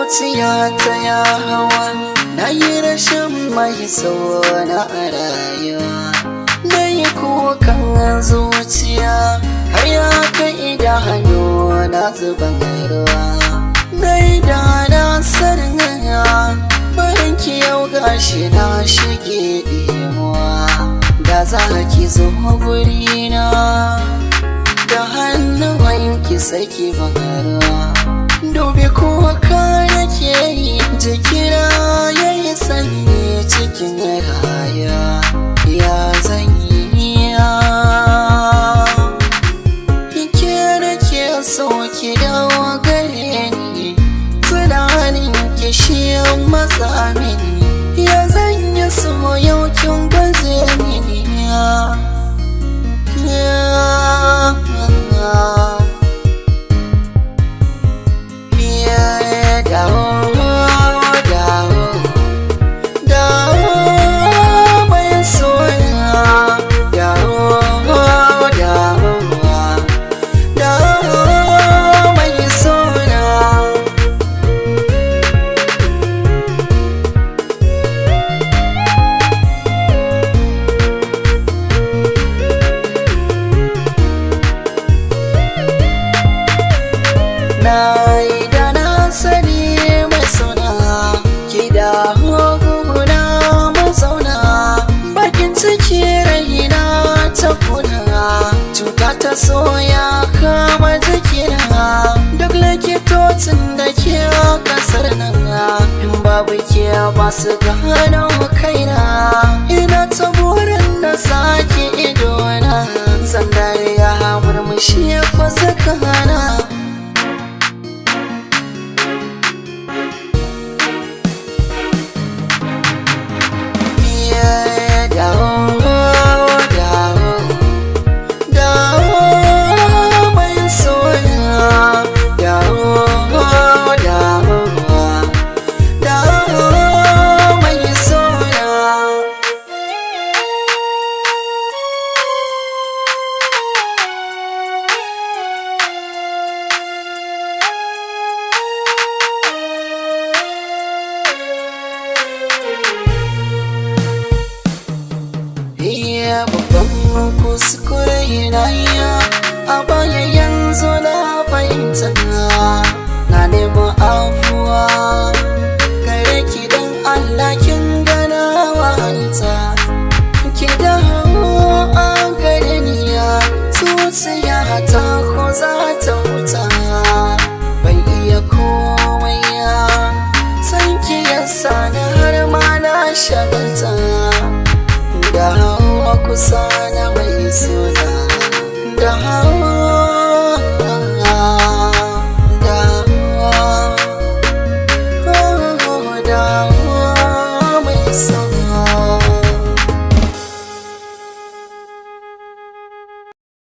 zuciya ta ya hawa, na yi rashin mai na a rayuwa. Na yi kukan zuciya har ya kai da hannu na zuban ruwa. Na yi da na sanin barinki yau gashi na shige ɗimuwa. Da za ki zo gurina da hannuwanki saki bangarwa. Dubi kuka nake yi jikina ya yi sanyi cikin rayuwa. Ya zan yi ke nake so ki dawo gare ni, tunanin ki shi matsa mini. Ya zan yi so yau kin gaze mini. Na yi da na sani mai suna ki da hukuna mazauna. Bakin ciki raina ta kuna, cuta ta soya kama jikina. Duk likitocin da ke kasar nan in babu ke ba su gano kaina. Ina ta burin na sake idona, zan dariya murmushi ya fasa kana. Babban kuskure na yi a baya, yanzu na fahimta. Na nemi afuwa gare ki don Allah, kin gana wanta. Ki dawo a gare ni, zuciya ta ko za ta wuta. Bai iya komai san ki yasa na har ma na shagalta. Da kusa na mai suna da hawa.